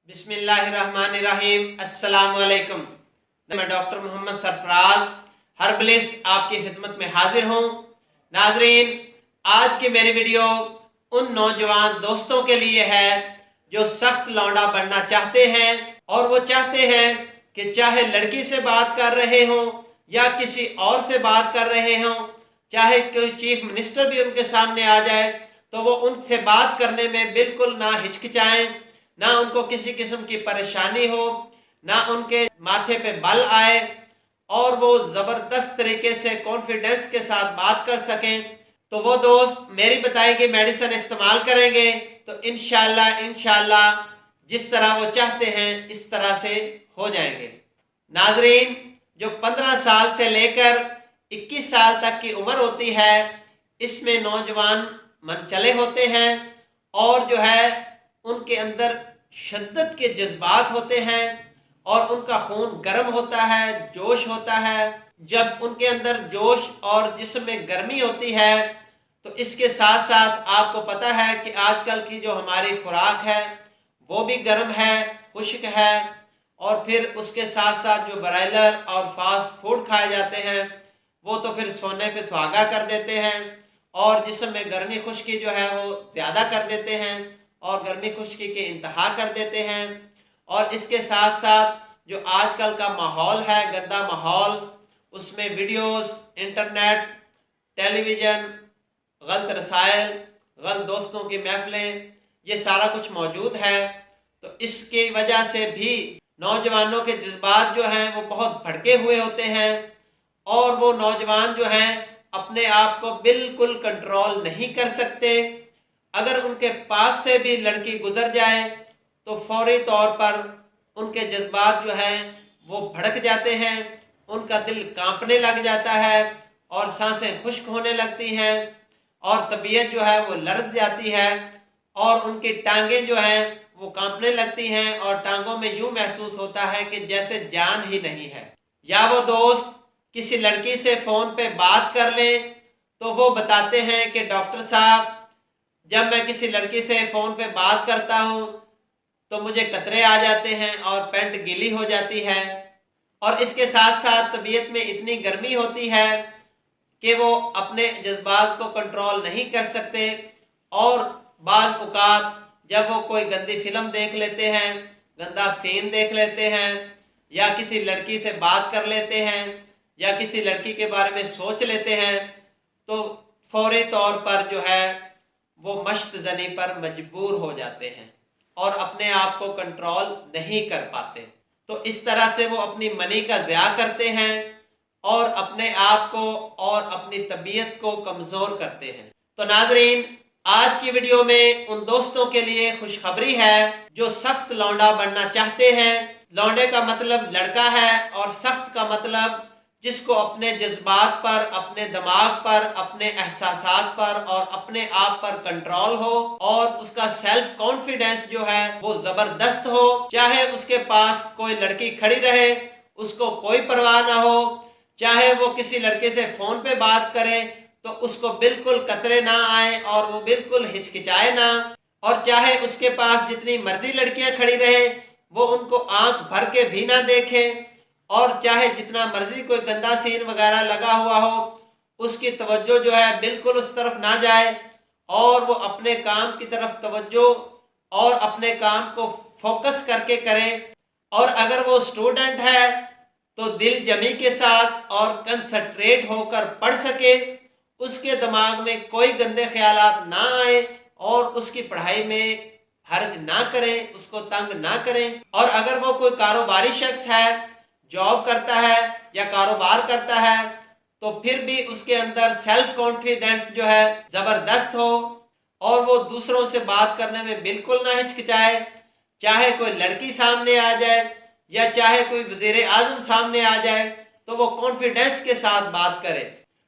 बिस्मिल्लाहिर्रहमानिर्रहीम। अस्सलाम वालेकुम। मैं डॉक्टर मोहम्मद सरफराज हर्बलिस्ट आपकी खिदमत में हाजिर हूँ। नाजरीन, आज की मेरी वीडियो उन नौजवान दोस्तों के लिए है जो सख्त लौंडा बनना चाहते हैं और वो चाहते हैं कि चाहे लड़की से बात कर रहे हों या किसी और से बात कर रहे हों, चाहे कोई चीफ मिनिस्टर भी उनके सामने आ जाए तो वो उनसे बात करने में बिल्कुल ना हिचकिचाएं, ना उनको किसी किस्म की परेशानी हो, ना उनके माथे पे बल आए और वो ज़बरदस्त तरीके से कॉन्फिडेंस के साथ बात कर सकें। तो वो दोस्त मेरी बताई गई मेडिसिन इस्तेमाल करेंगे तो इंशाल्लाह जिस तरह वो चाहते हैं इस तरह से हो जाएंगे। नाजरीन, जो 15 साल से लेकर 21 साल तक की उम्र होती है, इसमें नौजवान मनचले होते हैं और जो है उनके अंदर शिद्दत के जज्बात होते हैं और उनका खून गर्म होता है, जोश होता है। जब उनके अंदर जोश और जिस्म में गर्मी होती है तो इसके साथ साथ आपको पता है कि आजकल की जो हमारी खुराक है वो भी गर्म है, खुश्क है, और फिर उसके साथ साथ जो ब्रायलर और फास्ट फूड खाए जाते हैं वो तो फिर सोने पे सुहागा कर देते हैं और जिस्म में गर्मी खुश्की जो है वो ज़्यादा कर देते हैं और गर्मी खुश्की के इंतहा कर देते हैं। और इसके साथ साथ जो आजकल का माहौल है, गंदा माहौल, उसमें वीडियोस, इंटरनेट, टेलीविज़न, गलत रसायल, गलत दोस्तों की महफिलें, ये सारा कुछ मौजूद है। तो इसकी वजह से भी नौजवानों के जज्बात जो हैं वो बहुत भड़के हुए होते हैं और वो नौजवान जो हैं अपने आप को बिल्कुल कंट्रोल नहीं कर सकते। अगर उनके पास से भी लड़की गुजर जाए तो फौरी तौर पर उनके जज्बात जो हैं वो भड़क जाते हैं, उनका दिल कांपने लग जाता है और सांसें खुश्क होने लगती हैं और तबीयत जो है वो लरज़ जाती है और उनकी टांगें जो हैं वो कांपने लगती हैं और टांगों में यूं महसूस होता है कि जैसे जान ही नहीं है। या वो दोस्त किसी लड़की से फ़ोन पे बात कर लें तो वो बताते हैं कि डॉक्टर साहब, जब मैं किसी लड़की से फ़ोन पे बात करता हूँ तो मुझे कतरे आ जाते हैं और पैंट गीली हो जाती है और इसके साथ साथ तबीयत में इतनी गर्मी होती है कि वो अपने जज्बात को कंट्रोल नहीं कर सकते और बाज़ औक़ात जब वो कोई गंदी फिल्म देख लेते हैं, गंदा सीन देख लेते हैं या किसी लड़की से बात कर लेते हैं या किसी लड़की के बारे में सोच लेते हैं तो फौरी तौर पर जो है वो मश्त ज़नी पर मजबूर हो जाते हैं और अपने आप को कंट्रोल नहीं कर पाते। तो इस तरह से वो अपनी मनी का ज़िया करते हैं और अपने आप को और अपनी तबीयत को कमज़ोर करते हैं। तो नाजरीन, आज की वीडियो में उन दोस्तों के लिए खुशखबरी है जो सख्त लौंडा बनना चाहते हैं। लौंडे का मतलब लड़का है और सख्त का मतलब जिसको अपने जज्बात पर, अपने दिमाग पर, अपने एहसासात पर और अपने आप पर कंट्रोल हो और उसका सेल्फ कॉन्फिडेंस जो है वो जबरदस्त हो। चाहे उसके पास कोई लड़की खड़ी रहे उसको कोई परवाह ना हो, चाहे वो किसी लड़के से फोन पे बात करे तो उसको बिल्कुल कतरे ना आए और वो बिल्कुल हिचकिचाए ना, और चाहे उसके पास जितनी मर्जी लड़कियां खड़ी रहे वो उनको आंख भर के भी ना देखे, और चाहे जितना मर्जी कोई गंदा सीन वगैरह लगा हुआ हो उसकी तवज्जो जो है बिल्कुल उस तरफ ना जाए और वो अपने काम की तरफ तवज्जो और अपने काम को फोकस करके करे। और अगर वो स्टूडेंट है तो दिल जमी के साथ और कंसंट्रेट होकर पढ़ सके, उसके दिमाग में कोई गंदे ख्यालात ना आए और उसकी पढ़ाई में हर्ज ना करें, उसको तंग ना करें। और अगर वो कोई कारोबारी शख्स है, जॉब करता है या कारोबार करता है तो फिर भी उसके अंदर सेल्फ कॉन्फिडेंस जो है ज़बरदस्त हो और वो दूसरों से बात करने में बिल्कुल ना हिचकिचाए। चाहे कोई लड़की सामने आ जाए या चाहे कोई वज़ीर आज़म सामने आ जाए तो वो कॉन्फिडेंस के साथ बात करे।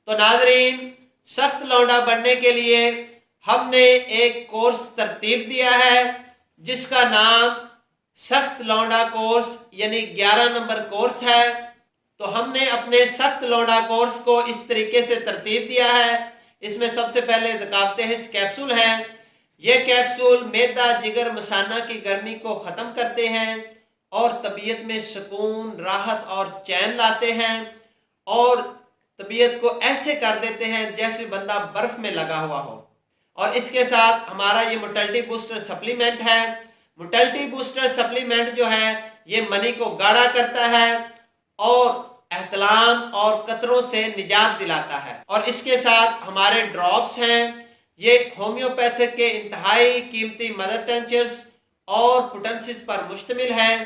तो नाजरीन, सख्त लौंडा बनने के लिए हमने एक कोर्स तरतीब दिया है जिसका नाम सख्त लौंडा कोर्स यानी 11 नंबर कोर्स है। तो हमने अपने सख्त लौंडा कोर्स को इस तरीके से तरतीब दिया है। इसमें सबसे पहले ज़कावत हिस्स कैप्सूल हैं, یہ کیپسول معدہ جگر مثانہ کی گرمی کو ختم کرتے ہیں اور طبیعت میں سکون، راحت اور چین لاتے ہیں اور طبیعت کو ایسے کر دیتے ہیں جیسے بندہ برف میں لگا ہوا ہو۔ اور اس کے ساتھ ہمارا یہ موٹلٹی بوسٹر سپلیمنٹ ہے۔ موٹلٹی بوسٹر سپلیمنٹ جو ہے یہ منی کو گاڑھا کرتا ہے اور احتلام اور قطروں سے نجات دلاتا ہے۔ اور اس کے ساتھ ہمارے ڈراپس ہیں، یہ ہومیوپیتھک کے انتہائی قیمتی مدر ٹنچرز اور پوٹنسز پر مشتمل ہے۔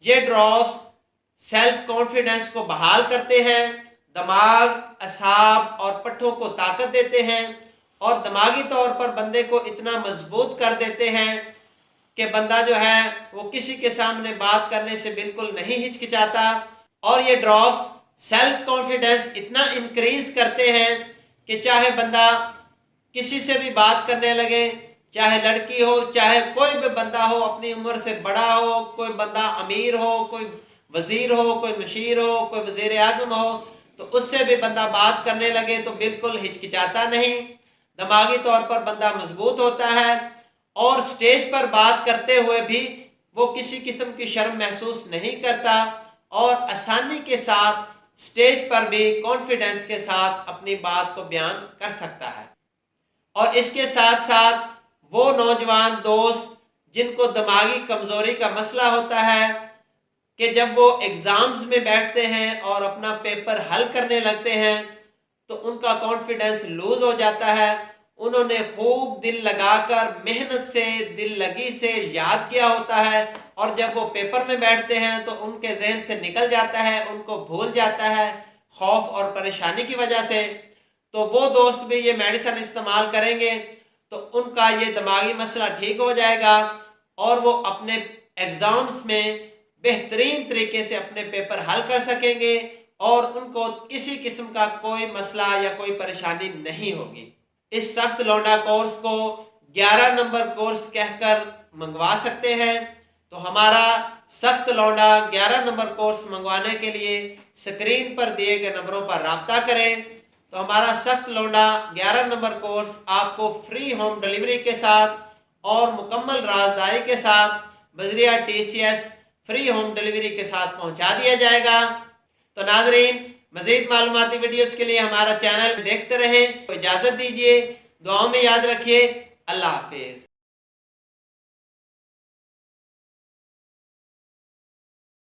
یہ ڈراپس سیلف کانفیڈنس کو بحال کرتے ہیں، دماغ، اعصاب اور پٹھوں کو طاقت دیتے ہیں اور دماغی طور پر بندے کو اتنا مضبوط کر دیتے ہیں کہ بندہ جو ہے وہ کسی کے سامنے بات کرنے سے بالکل نہیں ہچکچاتا۔ اور یہ ڈراپس سیلف کانفیڈنس اتنا انکریز کرتے ہیں کہ چاہے بندہ کسی سے بھی بات کرنے لگے، چاہے لڑکی ہو، چاہے کوئی بھی بندہ ہو، اپنی عمر سے بڑا ہو، کوئی بندہ امیر ہو، کوئی وزیر ہو، کوئی مشیر ہو، کوئی وزیر اعظم ہو، تو اس سے بھی بندہ بات کرنے لگے تو بالکل ہچکچاتا نہیں، دماغی طور پر بندہ مضبوط ہوتا ہے اور سٹیج پر بات کرتے ہوئے بھی وہ کسی قسم کی شرم محسوس نہیں کرتا اور آسانی کے ساتھ سٹیج پر بھی کانفیڈنس کے ساتھ اپنی بات کو بیان کر سکتا ہے۔ اور اس کے ساتھ ساتھ وہ نوجوان دوست جن کو دماغی کمزوری کا مسئلہ ہوتا ہے کہ جب وہ ایگزامز میں بیٹھتے ہیں اور اپنا پیپر حل کرنے لگتے ہیں تو ان کا کانفیڈنس لوز ہو جاتا ہے، انہوں نے خوب دل لگا کر محنت سے، دل لگی سے یاد کیا ہوتا ہے اور جب وہ پیپر میں بیٹھتے ہیں تو ان کے ذہن سے نکل جاتا ہے، ان کو بھول جاتا ہے خوف اور پریشانی کی وجہ سے۔ تو وہ دوست بھی یہ میڈیسن استعمال کریں گے تو ان کا یہ دماغی مسئلہ ٹھیک ہو جائے گا اور وہ اپنے ایگزامز میں بہترین طریقے سے اپنے پیپر حل کر سکیں گے اور ان کو کسی قسم کا کوئی مسئلہ یا کوئی پریشانی نہیں ہوگی۔ اس سخت لونڈا کورس کو 11 نمبر کورس کہہ کر منگوا سکتے ہیں۔ تو ہمارا سخت لونڈا 11 نمبر کورس منگوانے کے لیے سکرین پر دیے گئے نمبروں پر رابطہ کریں۔ تو ہمارا سخت لونڈا 11 نمبر کورس آپ کو فری ہوم ڈیلیوری کے ساتھ اور مکمل رازداری کے ساتھ بذریعہ TCS فری ہوم ڈیلیوری کے ساتھ پہنچا دیا جائے گا۔ تو ناظرین، مزید معلوماتی ویڈیوز کے لیے ہمارا چینل دیکھتے رہیں۔ اجازت دیجیے، دعاؤں میں یاد رکھیے۔ اللہ حافظ۔